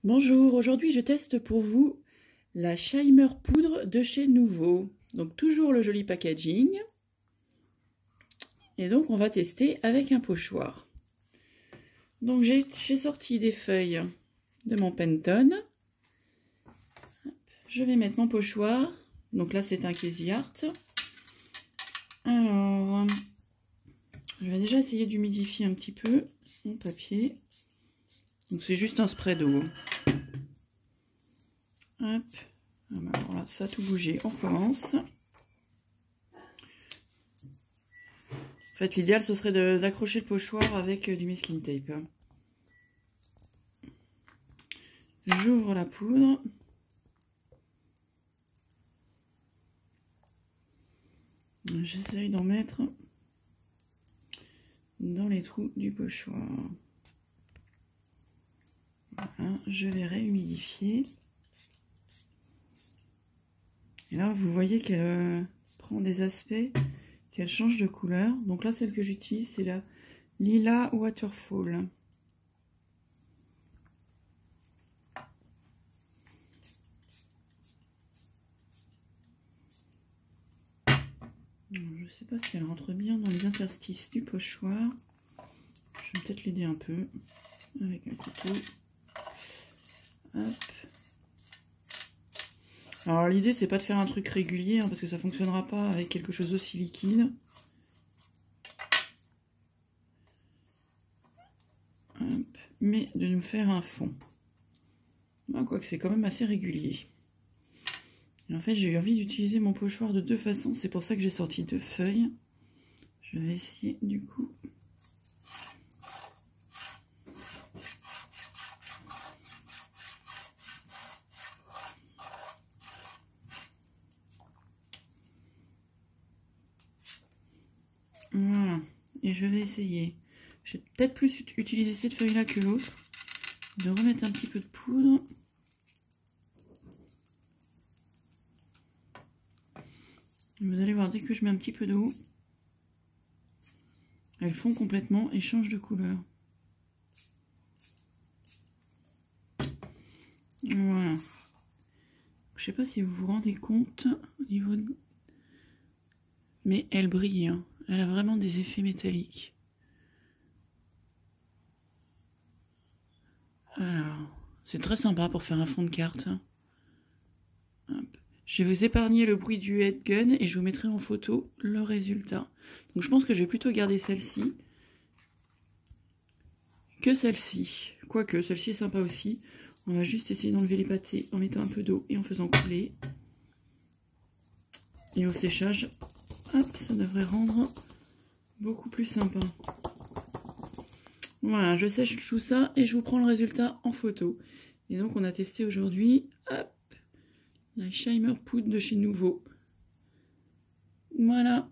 Bonjour, aujourd'hui je teste pour vous la Shimer poudre de chez Nouveau. Donc toujours le joli packaging. Et donc on va tester avec un pochoir. Donc j'ai sorti des feuilles de mon Pantone. Je vais mettre mon pochoir. Donc là c'est un Crazy Art. Alors, je vais déjà essayer d'humidifier un petit peu mon papier. Donc c'est juste un spray d'eau. Hop. Alors là, ça a tout bougé. On commence. En fait, l'idéal, ce serait d'accrocher le pochoir avec du masking tape. J'ouvre la poudre. J'essaye d'en mettre dans les trous du pochoir. Voilà, je vais réhumidifier. Et là, vous voyez qu'elle prend des aspects, qu'elle change de couleur. Donc là, celle que j'utilise, c'est la Lila Waterfall. Je ne sais pas si elle rentre bien dans les interstices du pochoir. Je vais peut-être l'aider un peu avec un couteau. Hop. Alors l'idée c'est pas de faire un truc régulier parce que ça fonctionnera pas avec quelque chose d'aussi liquide. Hop. Mais de nous faire un fond. Quoique c'est quand même assez régulier. Et en fait j'ai eu envie d'utiliser mon pochoir de deux façons, c'est pour ça que j'ai sorti deux feuilles. Je vais essayer du coup. Voilà, et je vais essayer. J'ai peut-être plus utilisé cette feuille-là que l'autre. De remettre un petit peu de poudre. Vous allez voir, dès que je mets un petit peu d'eau, elles fond complètement et changent de couleur. Voilà. Je sais pas si vous vous rendez compte au niveau de... Mais elle brille, hein. Elle a vraiment des effets métalliques. Alors, c'est très sympa pour faire un fond de carte. Hop. Je vais vous épargner le bruit du headgun et je vous mettrai en photo le résultat. Donc je pense que je vais plutôt garder celle-ci que celle-ci. Quoique, celle-ci est sympa aussi. On va juste essayer d'enlever les pâtés en mettant un peu d'eau et en faisant couler. Et au séchage, hop, ça devrait rendre beaucoup plus sympa. Voilà, je sèche tout ça et je vous prends le résultat en photo. Et donc on a testé aujourd'hui, hop, la Shimer poudre de chez Nouveau. Voilà.